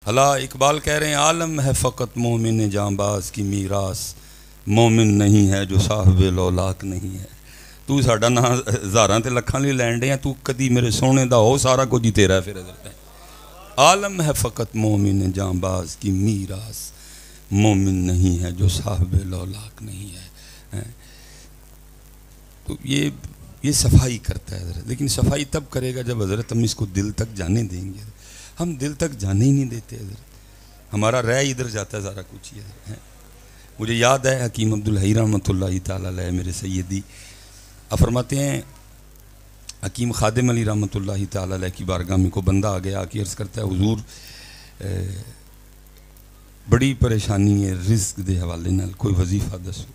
حلا اقبال کہہ رہے ہیں عالم ہے فقط مومن جانباز کی میراث، مومن نہیں ہے جو صاحب لولاک نہیں ہے۔ تو ساڈا نا ہزاراں تے لکھاں لی لین ڈے ہیں، تو کدی میرے سونے دا ہو سارا کچھ ہی تیرا پھر ادھر۔ عالم ہے فقط مومن جانباز کی میراث، مومن نہیں ہے جو صاحب لولاک نہیں ہے۔ تو یہ صفائی کرتا ہے حضرت، لیکن صفائی تب کرے گا جب حضرت ہم اس کو دل تک جانے دیں گے۔ ہم دل تک جانے ہی نہیں دیتے حضرت، ہمارا رہ ادھر جاتا ہے سارا کچھ ہی حضرت۔ مجھے یاد ہے حکیم عبدالحی رحمۃ اللہ تعالیٰ علیہ میرے سیدی فرماتے ہیں، حکیم خادم علی رحمۃ اللہ تعالیٰ علیہ کی بارگاہ میں کو بندہ آ گیا، آ کے عرض کرتا ہے حضور بڑی پریشانی ہے رزق دے حوالے نال، کوئی وظیفہ دسو۔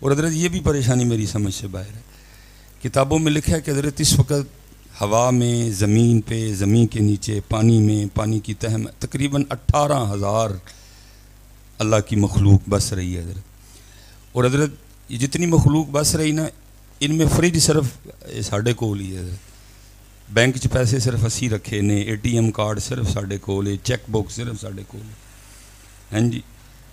اور حضرت یہ بھی پریشانی میری سمجھ سے باہر ہے۔ کتابوں میں لکھا ہے کہ حضرت اس وقت ہوا میں، زمین پہ، زمین کے نیچے، پانی میں، پانی کی تہ میں تقریباً 18,000 اللہ کی مخلوق بس رہی ہے حضرت۔ اور حضرت یہ جتنی مخلوق بس رہی نا، ان میں فریج صرف ساڑھے کول ہی ہے حضرت، بینک چ پیسے صرف اسی رکھے نے، ATM کارڈ صرف ساڑھے کول ہے، چیک بک صرف ساڑھے کول ہے، ہاں جی۔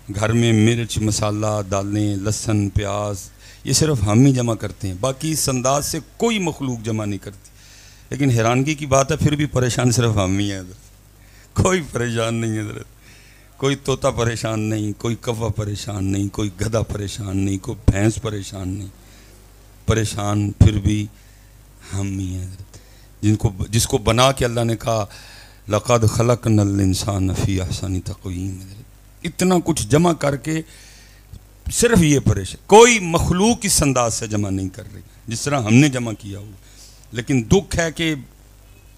گھر میں مرچ، مسالہ، دالیں، لہسن، پیاز یہ صرف ہم ہی جمع کرتے ہیں، باقی اس انداز سے کوئی مخلوق جمع نہیں کرتی۔ لیکن حیرانگی کی بات ہے پھر بھی پریشان صرف ہم ہی ہیں حضرت، کوئی پریشان نہیں ہے حضرت، کوئی طوطا پریشان نہیں، کوئی کوا پریشان نہیں، کوئی گدھا پریشان نہیں، کوئی بھینس پریشان نہیں، پریشان پھر بھی ہم ہی ہیں حضرت، جس کو بنا کے اللہ نے کہا لَقَدْ خَلَقْنَا الْإِنسَانَ فِي أَحْسَنِ تَقْوِيمٍ، اتنا کچھ جمع کر کے صرف یہ پریشان، کوئی مخلوق اس انداز سے جمع نہیں کر رہی جس طرح ہم نے جمع کیا ہوا۔ لیکن دکھ ہے کہ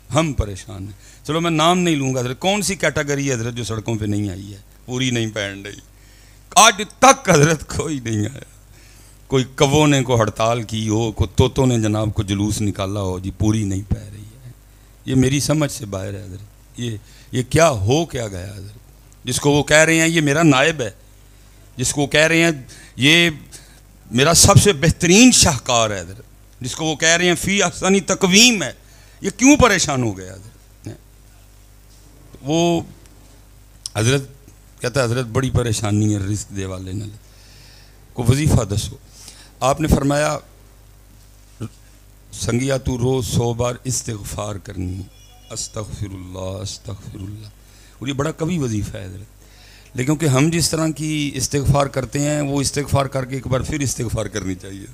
ہم پریشان ہیں۔ چلو میں نام نہیں لوں گا حضرت، کون سی کیٹیگری ہے حضرت جو سڑکوں پہ نہیں آئی ہے، پوری نہیں پہن رہی، آج تک حضرت کوئی نہیں آیا۔ کوئی کووں نے کو ہڑتال کی ہو، کوئی طوطوں نے جناب کو جلوس نکالا ہو، جی پوری نہیں پہ رہی ہے۔ یہ میری سمجھ سے باہر ہے حضرت، یہ کیا ہو کیا گیا حضرت، جس کو وہ کہہ رہے ہیں یہ میرا نائب ہے، جس کو وہ کہہ رہے ہیں یہ میرا سب سے بہترین شاہکار ہے حضرت، جس کو وہ کہہ رہے ہیں فی احسن تقویم ہے، یہ کیوں پریشان ہو گیا حضرت؟ وہ حضرت کہتا ہے حضرت بڑی پریشانی ہے رزق دے والے نال، کو وظیفہ دسو۔ آپ نے فرمایا سنگیا تو روز 100 بار استغفار کرنی، استغفر اللہ استغفر اللہ، اور یہ بڑا قوی وظیفہ ہے حضرت۔ لیکن کہ ہم جس طرح کی استغفار کرتے ہیں وہ استغفار کر کے ایک بار پھر استغفار کرنی چاہیے۔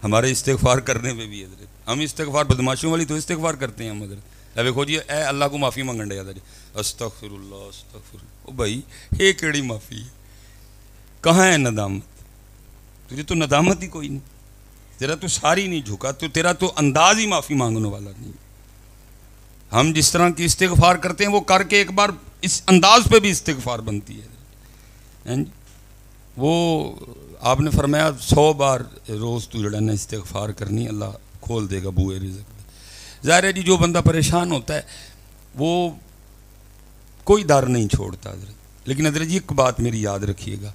ہمارے استغفار کرنے میں بھی حضرت، ہم استغفار بدماشیوں والی تو استغفار کرتے ہیں ہم حضرت، ابھی کھوجیے اے اللہ کو معافی مانگن ڈے حضرت، استغفر اللہ استغفر اللہ۔ او بھائی یہ کیڑی معافی ہے، کہاں ہے ندامت؟ تجھے تو ندامت ہی کوئی نہیں، تیرا تو ساری نہیں جھکا، تو تیرا تو انداز ہی معافی مانگنے والا نہیں۔ ہم جس طرح کی استغفار کرتے ہیں وہ کر کے ایک بار اس انداز پہ بھی استغفار بنتی ہے۔ وہ آپ نے فرمایا 100 بار روز تو جڑا نا استغفار کرنی، اللہ کھول دے گا بوئے رزق۔ ظاہر ہے جی جو بندہ پریشان ہوتا ہے وہ کوئی در نہیں چھوڑتا حضرت، لیکن حضرت جی ایک بات میری یاد رکھیے گا،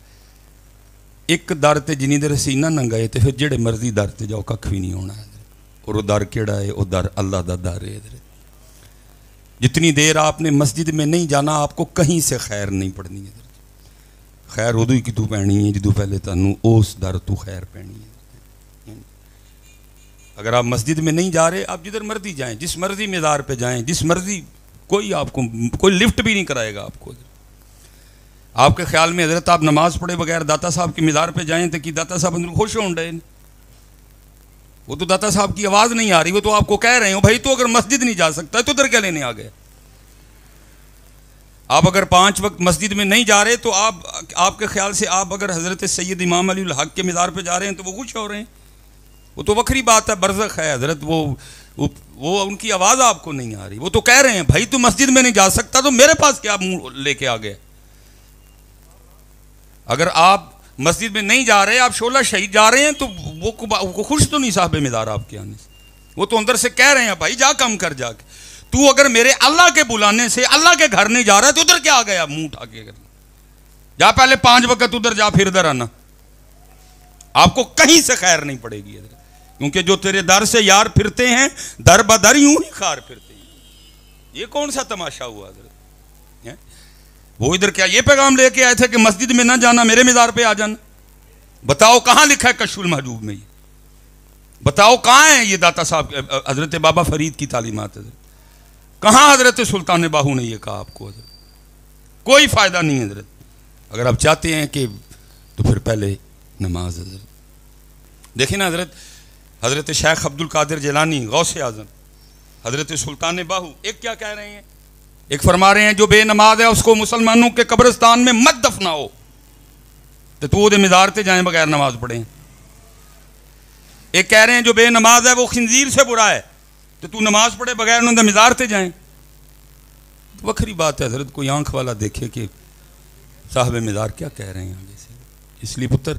ایک در تے جنی دیر سینہ ننگائے تے پھر جڑے مرضی در تے جاؤ ککھ بھی نہیں ہونا حضرت، اور وہ در کیڑا ہے، وہ در اللہ دا در ہے حضرت۔ جتنی دیر آپ نے مسجد میں نہیں جانا آپ کو کہیں سے خیر نہیں پڑنی حضرت، خیر ادو ہی کی تو پینی ہے جدو پہلے تنوں اس در تو خیر پینی ہے۔ اگر آپ مسجد میں نہیں جا رہے، آپ جدھر مرضی جائیں، جس مرضی مزار پہ جائیں، جس مرضی، کوئی آپ کو کوئی لفٹ بھی نہیں کرائے گا آپ کو۔ آپ کے خیال میں حضرت آپ نماز پڑھے بغیر داتا صاحب کی مزار پہ جائیں تو کہ داتا صاحب اندر خوش ہوں رہے، وہ تو داتا صاحب کی آواز نہیں آ رہی، وہ تو آپ کو کہہ رہے ہو بھائی تو اگر مسجد نہیں جا سکتا تو ادھر کیا لینے آ گئے؟ آپ اگر 5 وقت مسجد میں نہیں جا رہے تو آپ کے خیال سے آپ اگر حضرت سید امام علی الحق کے مزار پہ جا رہے ہیں تو وہ خوش ہو رہے ہیں، وہ تو وکری بات ہے، برزخ ہے حضرت، وہ ان کی آواز آپ کو نہیں آ رہی، وہ تو کہہ رہے ہیں بھائی تو مسجد میں نہیں جا سکتا تو میرے پاس کیا منہ لے کے آ گئے؟ اگر آپ مسجد میں نہیں جا رہے، آپ شعلہ شہید جا رہے ہیں تو وہ خوش تو نہیں صاحب مزار آپ کے آنے سے، وہ تو اندر سے کہہ رہے ہیں بھائی جا کم کر جا کے، تو اگر میرے اللہ کے بلانے سے اللہ کے گھر نہیں جا رہا ہے تو ادھر کیا آ گیا منہ اٹھا کے؟ جا پہلے 5 وقت ادھر جا پھر ادھر آنا، آپ کو کہیں سے خیر نہیں پڑے گی ادھر، کیونکہ جو تیرے در سے یار پھرتے ہیں در بدر یوں ہی خار پھرتے ہیں۔ یہ کون سا تماشا ہوا حضرت؟ وہ ادھر کیا یہ پیغام لے کے آئے تھے کہ مسجد میں نہ جانا، میرے مزار پہ آ جانا؟ بتاؤ کہاں لکھا ہے کشف المحجوب میں؟ یہ بتاؤ کہاں ہے یہ داتا صاحب حضرت بابا فرید کی تعلیمات؟ حضرت کہاں حضرت سلطان باہو نے یہ کہا آپ کو؟ حضرت کوئی فائدہ نہیں ہے حضرت. اگر آپ چاہتے ہیں کہ تو پھر پہلے نماز. حضرت دیکھیں نا حضرت شیخ عبد القادر جیلانی غوث اعظم، حضرت سلطان باہو ایک کیا کہہ رہے ہیں؟ ایک فرما رہے ہیں جو بے نماز ہے اس کو مسلمانوں کے قبرستان میں مت دفناؤ، تو وہ دے مزار تے جائیں بغیر نماز پڑھیں. ایک کہہ رہے ہیں جو بے نماز ہے وہ خنزیر سے برا ہے، تو نماز پڑھے بغیر انہوں نے مزار تے جائیں. وکھری بات ہے حضرت، کوئی آنکھ والا دیکھے کہ صاحب مزار کیا کہہ رہے ہیں آگے سے. اس لیے پتر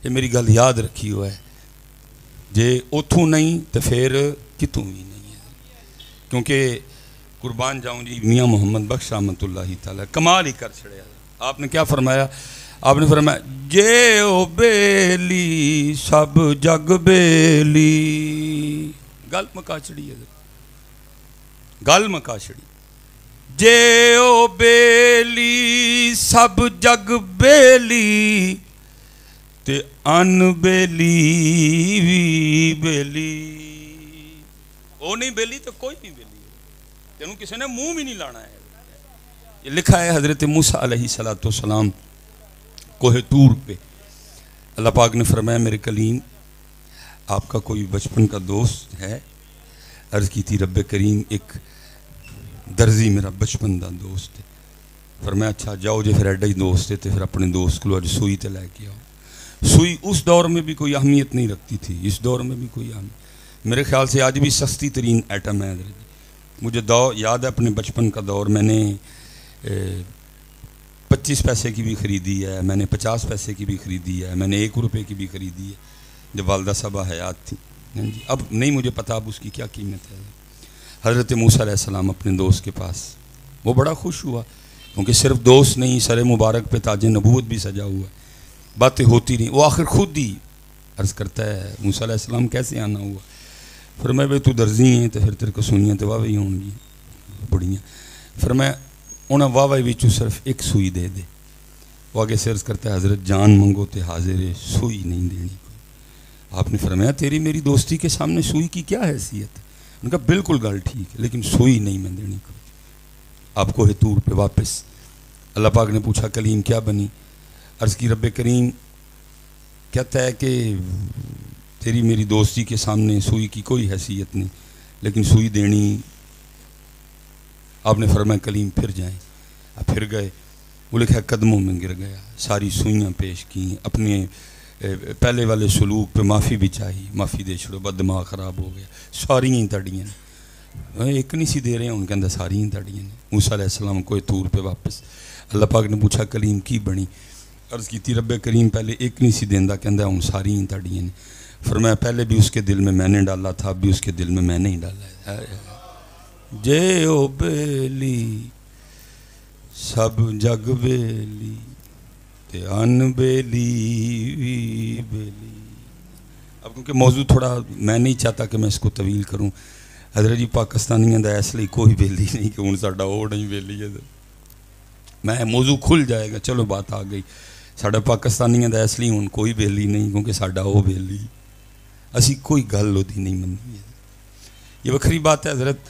یہ میری گل یاد رکھی ہوا ہے، جے اتھوں نہیں تو پھر کتوں بھی نہیں ہے. کیونکہ قربان جاؤں جی میاں محمد بخش رحمۃ اللہ تعالیٰ کمال ہی کر چھڑے. آپ نے کیا فرمایا؟ آپ نے فرمایا جے او بیلی سب جگ بیلی. گل مکا چڑی ہے، گل مکا چڑی. جے او بیلی سب جگ بیلی تے ان بیلی بھی بیلی. وہ نہیں بیلی تو کوئی نہیں بیلی، تینوں کسی نے منہ بھی نہیں لانا ہے. یہ لکھا ہے حضرت موسیٰ علیہ السلام کوہ طور پہ. اللہ پاک نے فرمایا میرے کلیم آپ کا کوئی بچپن کا دوست ہے؟ عرض کی تھی رب کریم ایک درزی میرا بچپن دا دوست ہے. فرمایا اچھا جاؤ جے پھر ایڈا ہی دوست ہے تو پھر اپنے دوست کو اج سوئی تے لے کے آؤ. سوئی اس دور میں بھی کوئی اہمیت نہیں رکھتی تھی، اس دور میں بھی کوئی اہمیت میرے خیال سے آج بھی سستی ترین ایٹم ہے. مجھے یاد ہے اپنے بچپن کا دور، میں نے 25 پیسے کی بھی خریدی ہے، میں نے 50 پیسے کی بھی خریدی ہے، میں نے 1 روپے کی بھی خریدی ہے جب والدہ صاحبہ حیات تھی. اب نہیں مجھے پتا اب اس کی کیا قیمت ہے. حضرت موسیٰ علیہ السلام اپنے دوست کے پاس، وہ بڑا خوش ہوا کیونکہ صرف دوست نہیں سر مبارک پہ تاج نبوت بھی سجا ہوا ہے. باتیں ہوتی نہیں، وہ آخر خود ہی عرض کرتا ہے موسیٰ علیہ السلام کیسے آنا ہوا؟ فرمایا بھائی تو درزی ہیں تو پھر تیرے کو سوئیاں تو واہ ہی ہون گی بڑیاں. فرمایا انہیں واہ وچوں صرف ایک سوئی دے دے. وہ آگے سے عرض کرتا ہے حضرت جان منگو تے حاضر ہے، سوئی نہیں دینی. آپ نے فرمایا تیری میری دوستی کے سامنے سوئی کی کیا حیثیت ہے؟ ان کا بالکل گل ٹھیک ہے لیکن سوئی نہیں میں دینی. آپ کو طور پہ واپس اللہ پاک نے پوچھا کلیم کیا بنی؟ عرض کی رب کریم کہتا ہے کہ تیری میری دوستی کے سامنے سوئی کی کوئی حیثیت نہیں لیکن سوئی دینی. آپ نے فرمایا کلیم پھر جائیں. آپ پھر گئے، وہ لکھا قدموں میں گر گیا، ساری سوئیاں پیش کیں، اپنے پہلے والے سلوک پہ معافی بھی چاہی، معافی دے چھڑو بد دماغ خراب ہو گیا. ساری ہی تڑیاں ایک نہیں سی دے رہے ہیں ان کے اندر، ساری ہی تڑیاں. موسیٰ علیہ السلام کوئی طور پہ واپس اللہ پاک نے پوچھا کلیم کی بنی؟ عرض کی تھی رب کریم پہلے ایک نہیں سی دیندہ کہندہ ان ساری ہی تڑیاں نے. فرمایا پہلے بھی اس کے دل میں نے ڈالا تھا، اب بھی اس کے دل میں نے ہی ڈالا ہے. جے او بیلی سب جگ بیلی تے ان بیلی وی بیلی. اب کیونکہ موضوع تھوڑا میں نہیں چاہتا کہ میں اس کو طویل کروں. حضرت جی پاکستانیاں دا اس لیے کوئی بیلی نہیں کہ ہوں ساڈا وہ نہیں بیلی ہے. میں موضوع کھل جائے گا، چلو بات آ گئی. ساڈا پاکستانیاں دا اس لیے ہوں کوئی بیلی نہیں کیونکہ ساڈا وہ بیلی، اسی کوئی گل ہوتی نہیں منی ہے. یہ وکھری بات ہے حضرت.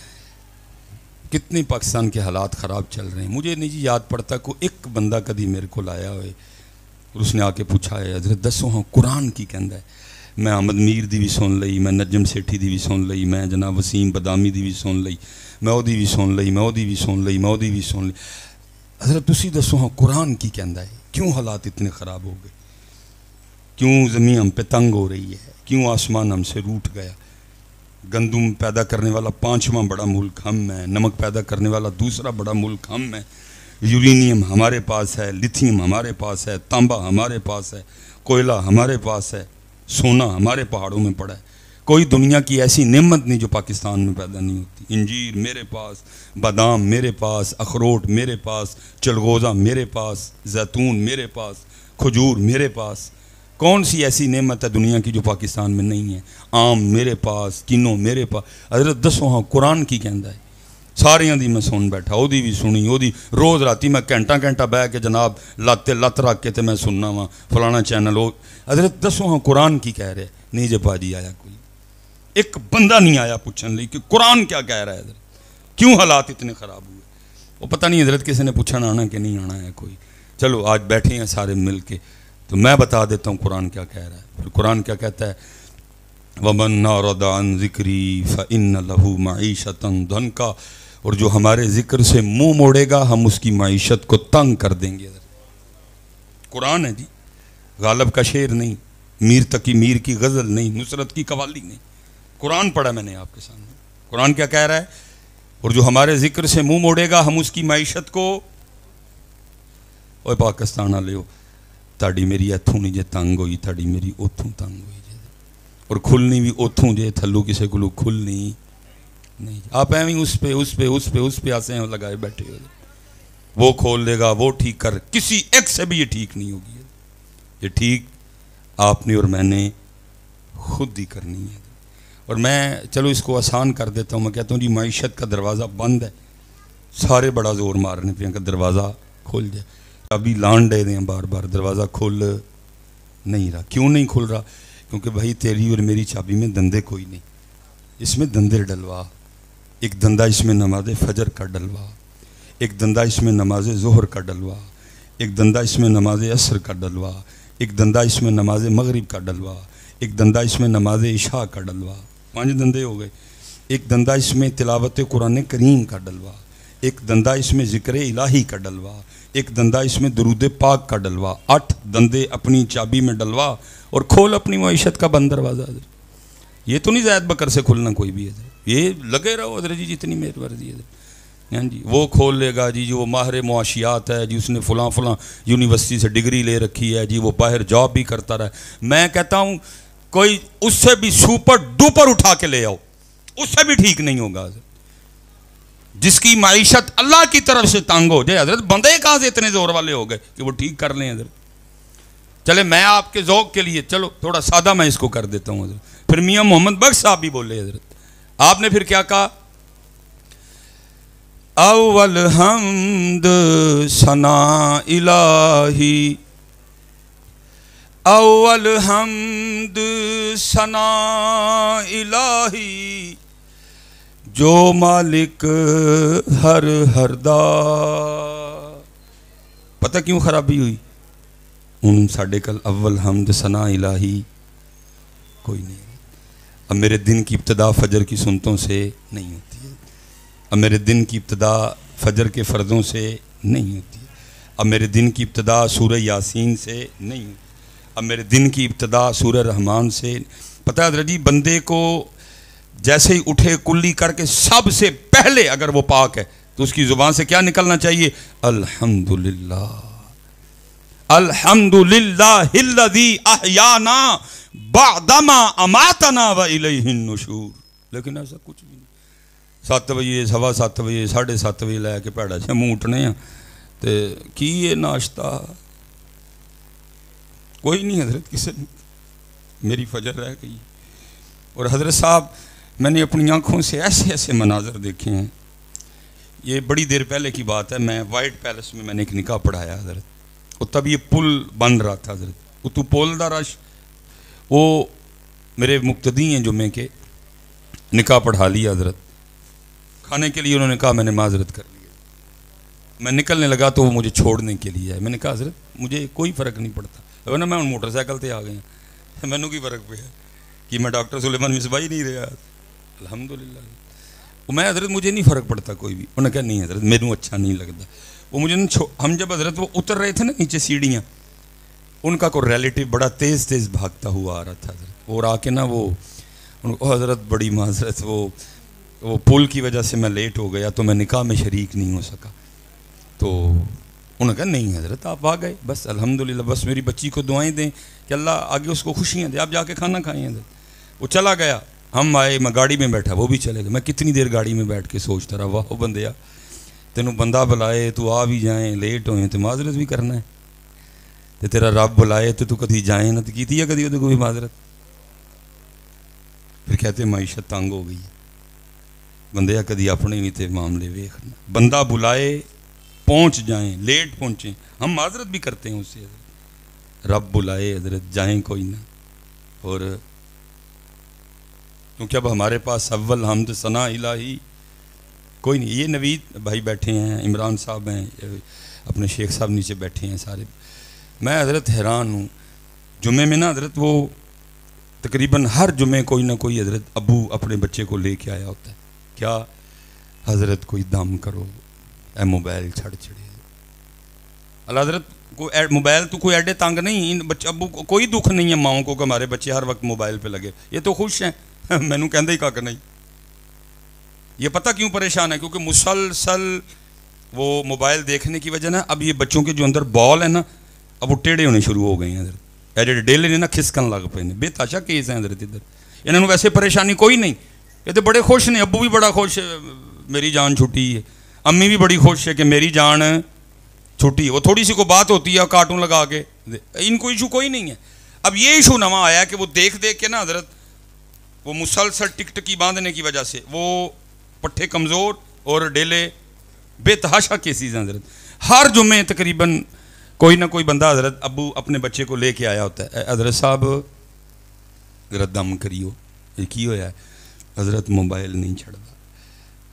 کتنے پاکستان کے حالات خراب چل رہے ہیں. مجھے نہیں جی یاد پڑتا کوئی ایک بندہ کدی میرے کو لایا ہوئے اور اس نے آ کے پوچھا ہے حضرت دسو ہاں قرآن کی کہندا ہے. میں احمد میر دی بھی سن لئی، میں نجم سیٹھی دی بھی سن لئی، میں جناب وسیم بدامی دی بھی سن لئی، میں او دی بھی سن لئی، میں او دی بھی سن لئی، میں او دی بھی سن لئی. حضرت تسی دسو ہاں قرآن کی کہندا ہے کیوں حالات اتنے خراب ہو گئے؟ کیوں زمین ہم پہ تنگ ہو رہی ہے؟ کیوں آسمان ہم سے روٹ گیا؟ گندم پیدا کرنے والا 5واں بڑا ملک ہم ہے، نمک پیدا کرنے والا دوسرا بڑا ملک ہم ہے، یورینیم ہمارے پاس ہے، لیتھیم ہمارے پاس ہے، تانبا ہمارے پاس ہے، کوئلہ ہمارے پاس ہے، سونا ہمارے پہاڑوں میں پڑا ہے. کوئی دنیا کی ایسی نعمت نہیں جو پاکستان میں پیدا نہیں ہوتی. انجیر میرے پاس، بادام میرے پاس، اخروٹ میرے پاس، چلغوزہ میرے پاس، زیتون میرے پاس، کھجور میرے پاس. کون سی ایسی نعمت ہے دنیا کی جو پاکستان میں نہیں ہے؟ آم میرے پاس، کینو میرے پاس. حضرت دسو ہاں قرآن کی کہندا ہے ਸਾਰਿਆਂ ਦੀ ਮੈਂ ਸੁਣ ਬੈਠਾ, ਉਹਦੀ ਵੀ ਸੁਣੀ, ਉਹਦੀ ਰੋਜ਼ ਰਾਤੀ ਮੈਂ ਘੰਟਾ ਬਹਿ ਕੇ ਜਨਾਬ ਲੱਤ ਲੱਤ ਰੱਖ ਕੇ ਤੇ ਮੈਂ ਸੁਣਨਾ ਵਾ ਫਲਾਣਾ ਚੈਨਲ। ਉਹ حضرت دسو ہاں قرآن کی کہہ رہے؟ نہیں جب باجی آیا کوئی، ایک بندہ نہیں آیا پوچھنے لی کہ قرآن کیا کہہ رہا ہے حضرت، کیوں حالات اتنے خراب ہوئے؟ وہ پتہ نہیں حضرت کسی نے پوچھنا آنا کہ نہیں آنا ہے کوئی۔ چلو آج بیٹھے ہیں سارے مل کے تو میں بتا دیتا ہوں قرآن کیا کہہ رہا ہے۔ پھر قرآن کیا کہتا ہے؟ وَمَنْ أَعْرَضَ عَنْ ذِكْرِي فَإِنَّ لَهُ مَعِيشَةً ضَنْكَ، اور جو ہمارے ذکر سے منہ موڑے گا ہم اس کی معیشت کو تنگ کر دیں گے۔ قرآن ہے جی، غالب کا شعر نہیں، میر تقی میر کی غزل نہیں، نصرت کی قوالی نہیں، قرآن پڑھا میں نے آپ کے سامنے۔ قرآن کیا کہہ رہا ہے؟ اور جو ہمارے ذکر سے منہ موڑے گا ہم اس کی معیشت کو، اوے پاکستان والے ہو تاڑی میری اتھوں نہیں جے تنگ ہوئی، تاڑی میری اتھوں تنگ ہوئی جے، اور کھلنی بھی اتھوں جے تھلو کسے کو کھلنی نہیں۔ آپ ایویں اس پہ آسے ہیں لگائے بیٹھے ہو، وہ کھول لے گا، وہ ٹھیک کر، کسی ایک سے بھی یہ ٹھیک نہیں ہوگی۔ یہ ٹھیک آپ نے اور میں نے خود ہی کرنی ہے۔ اور میں چلو اس کو آسان کر دیتا ہوں، میں کہتا ہوں جی معیشت کا دروازہ بند ہے، سارے بڑا زور مارنے پہ کہ دروازہ کھل جائے، ابھی لان دے دیں بار بار، دروازہ کھل نہیں رہا۔ کیوں نہیں کھل رہا؟ کیونکہ بھائی تیری اور میری چابی میں دندے کوئی نہیں، اس میں دندے ڈلوا، ایک دندہ اس میں نماز فجر کا ڈلوا، ایک دندہ اس میں نماز ظہر کا ڈلوا، ایک دندہ اس میں نماز عصر کا ڈلوا، ایک دندہ اس میں نماز مغرب کا ڈلوا، ایک دندہ اس میں نماز عشاء کا ڈلوا، 5 دندے ہو گئے۔ ایک دندہ اس میں تلاوت قرآن کریم کا ڈلوا، ایک دندہ اس میں ذکر الہی کا ڈلوا، ایک دندہ اس میں درود پاک کا ڈلوا۔ 8 دندے اپنی چابی میں ڈلوا اور کھول اپنی معیشت کا بند دروازہ۔ یہ تو نہیں زید بکر سے کھلنا کوئی بھی ہے، یہ لگے رہو حضرت جی جتنی میری مرضی ہے جی، وہ کھول لے گا جی، جو ماہر معاشیات ہے جی، اس نے فلاں یونیورسٹی سے ڈگری لے رکھی ہے جی، وہ باہر جاب بھی کرتا رہا ہے۔ میں کہتا ہوں کوئی اس سے بھی سپر ڈوپر اٹھا کے لے آؤ، اس سے بھی ٹھیک نہیں ہوگا حضرت۔ جس کی معیشت اللہ کی طرف سے تنگ ہو جائے حضرت، بندے کہاں سے اتنے زور والے ہو گئے کہ وہ ٹھیک کر لیں حضرت؟ چلے میں آپ کے ذوق کے لیے چلو تھوڑا سادہ میں اس کو کر دیتا ہوں حضرت۔ پھر میاں محمد بخش صاحب بھی بولے حضرت، آپ نے پھر کیا کہا؟ اول حمد ثنا الہی، اول حمد ثنا الہی، جو مالک ہر دا۔ پتہ کیوں خرابی ہوئی؟ ان ساڑھے کل اول حمد ثنا الہی کوئی نہیں۔ اب میرے دن کی ابتدا فجر کی سنتوں سے نہیں ہوتی ہے، اب میرے دن کی ابتدا فجر کے فرضوں سے نہیں ہوتی ہے، اب میرے دن کی ابتدا سورہ یاسین سے نہیں ہوتی، اب میرے دن کی ابتدا سورہ رحمان سے۔ پتہ ہے حضرت جی، بندے کو جیسے ہی اٹھے کلی کر کے سب سے پہلے اگر وہ پاک ہے تو اس کی زبان سے کیا نکلنا چاہیے؟ الحمدللہ، الحمدللہ الذی احیانا بعدما اماتنا والیہ النشور۔ لیکن ایسا کچھ بھی نہیں، 7 بجے 7:15 بجے 7:30 بجے لے کے پیڑا سے منہ اٹھنے ہیں تو کی یہ ناشتہ کوئی نہیں حضرت، کسی نے میری فجر رہ گئی۔ اور حضرت صاحب میں نے اپنی آنکھوں سے ایسے مناظر دیکھے ہیں، یہ بڑی دیر پہلے کی بات ہے، میں وائٹ پیلس میں نے ایک نکاح پڑھایا حضرت، اور تب یہ پل بن رہا تھا حضرت، وہ تو پول دا رش، وہ میرے مقتدی ہیں جمعے کے، نکاح پڑھا لیا حضرت، کھانے کے لیے انہوں نے کہا، میں نے معذرت کر لی، میں نکلنے لگا تو وہ مجھے چھوڑنے کے لیے ہے۔ میں نے کہا حضرت مجھے کوئی فرق نہیں پڑتا، ورنہ میں ان موٹر سائیکل تے آ گئے ہیں، مینوں کی فرق پہ ہے کہ میں ڈاکٹر سلیمان مصباح ہی نہیں رہا، الحمدللہ۔ وہ میں حضرت مجھے نہیں فرق پڑتا کوئی بھی، انہوں نے کہا نہیں حضرت میرے اچھا نہیں لگتا۔ وہ مجھے ہم جب حضرت وہ اتر رہے تھے نا نیچے سیڑھیاں، ان کا کوئی ریلیٹیو بڑا تیز بھاگتا ہوا آ رہا تھا حضرت، اور آ کے نا وہ حضرت بڑی معذرت، وہ پل کی وجہ سے میں لیٹ ہو گیا تو میں نکاح میں شریک نہیں ہو سکا۔ تو انہوں نے کہا نہیں حضرت آپ آ گئے، بس الحمدللہ، بس میری بچی کو دعائیں دیں کہ اللہ آگے اس کو خوشیاں دے، آپ جا کے کھانا کھائیں حضرت۔ وہ چلا گیا، ہم آئے، میں گاڑی میں بیٹھا، وہ بھی چلے گئے۔ میں کتنی دیر گاڑی میں بیٹھ کے سوچتا رہا، واہ بندیا تینوں بندہ بلائے تو آ بھی جائیں، لیٹ ہوئیں تو معذرت بھی کرنا ہے، تو تیرا رب بلائے تو کدی جائیں نہ، تو کیتی ہے کدی وہ کوئی معذرت؟ پھر کہتے معیشت تنگ ہو گئی ہے، بندیا کدی اپنے بھی تے معاملے ویکھنا. بندہ بلائے پہنچ جائیں, لیٹ پہنچیں. ہم معذرت بھی کرتے ہیں اس سے. رب بلائے حضرت جائیں کوئی نہ. اور کیونکہ اب ہمارے پاس اول حمد ثنا الہی کوئی نہیں. یہ نوید بھائی بیٹھے ہیں, عمران صاحب ہیں, اپنے شیخ صاحب نیچے بیٹھے ہیں سارے. میں حضرت حیران ہوں. جمعے میں نا حضرت وہ تقریباً ہر جمعے کوئی نہ کوئی حضرت ابو اپنے بچے کو لے کے آیا ہوتا ہے. کیا حضرت کوئی دم کرو, اے موبائل چھڑ چھڑے. اللہ حضرت کو موبائل تو کوئی ایڈے تنگ نہیں, ان بچے ابو کو کوئی دکھ نہیں ہے ماؤں کو کہ ہمارے بچے ہر وقت موبائل پہ لگے. یہ تو خوش ہیں. میں نے کہندے ہی کہا کہ نہیں. یہ پتہ کیوں پریشان ہے؟ کیونکہ مسلسل وہ موبائل دیکھنے کی وجہ نا اب یہ بچوں کے جو اندر بال ہے نا اب وہ ٹیڑھے ہونے شروع ہو گئے ہیں. حضرت ایڈے ڈیلے نے نا کھسکن لگ پے. بے تاشا کیس ہیں حضرت ادھر. انہوں نے ویسے پریشانی کوئی نہیں. یہ تو بڑے خوش نے. ابو بھی بڑا خوش ہے میری جان چھٹی ہے, امی بھی بڑی خوش ہے کہ میری جان چھٹی. وہ تھوڑی سی کو بات ہوتی ہے کارٹون لگا کے, ان کو ایشو کوئی نہیں ہے. اب یہ ایشو نواں آیا کہ وہ دیکھ دیکھ کے نا حضرت وہ مسلسل ٹک ٹکی باندھنے کی وجہ سے وہ پٹھے کمزور اور ڈیلے بے تحاشا کیسز ہیں حضرت. ہر جمعے تقریباً کوئی نہ کوئی بندہ حضرت ابو اپنے بچے کو لے کے آیا ہوتا ہے. حضرت صاحب حضرت دم کریو. یہ کی ہویا ہے حضرت موبائل نہیں چھڑتا.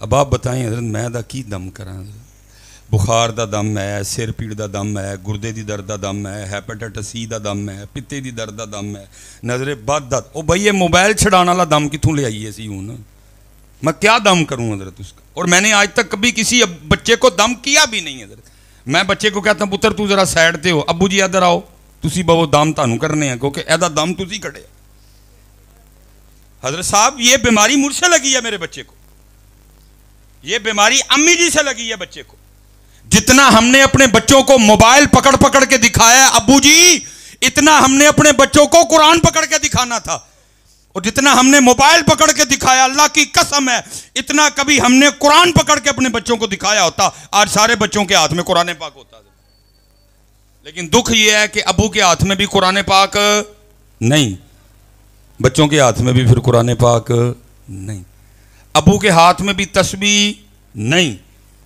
اب آپ بتائیں حضرت میں دا کی دم کراں. بخار دا دم ہے, سر پیڑ دا دم ہے, گردے دی درد دا دم ہے, ہیپیٹائٹس سی دا دم ہے, پتے دی درد دا دم ہے, نظر بد دا. او بھائی یہ موبائل چھڑانا والا دم کتوں لے آئیے سی ہوں نا. میں کیا دم کروں حضرت اس کا. اور میں نے آج تک کبھی کسی بچے کو دم کیا بھی نہیں حضرت. میں بچے کو کہتا ہوں پتر تو ذرا سائڈ تے ہو, ابو جی ادھر آؤ تسی بہو دم تانوں کرنے ہیں کیونکہ ایدا دم تسی کھڑے. حضرت صاحب یہ بیماری مجھ سے لگی ہے میرے بچے کو, یہ بیماری امی جی سے لگی ہے بچے کو. جتنا ہم نے اپنے بچوں کو موبائل پکڑ پکڑ کے دکھایا ابو جی, اتنا ہم نے اپنے بچوں کو قرآن پکڑ کے دکھانا تھا. اور جتنا ہم نے موبائل پکڑ کے دکھایا اللہ کی قسم ہے اتنا کبھی ہم نے قرآن پکڑ کے اپنے بچوں کو دکھایا ہوتا آج سارے بچوں کے ہاتھ میں قرآن پاک ہوتا. لیکن دکھ یہ ہے کہ ابو کے ہاتھ میں بھی قرآن پاک نہیں, بچوں کے ہاتھ میں بھی پھر قرآن پاک نہیں. ابو کے ہاتھ میں بھی تسبیح نہیں,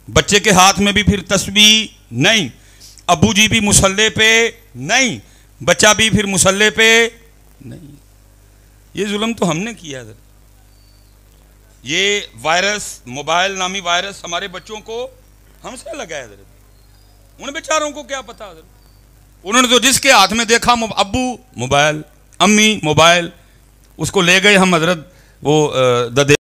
بچے کے ہاتھ میں بھی پھر تسبیح نہیں. ابو جی بھی مصلے پہ نہیں, بچہ بھی پھر مصلے پہ نہیں. یہ ظلم تو ہم نے کیا حضرت. یہ وائرس موبائل نامی وائرس ہمارے بچوں کو ہم سے لگا ہے حضرت. ان بیچاروں کو کیا پتا حضرت. انہوں نے تو جس کے ہاتھ میں دیکھا ابو موبائل, امی موبائل, اس کو لے گئے ہم حضرت وہ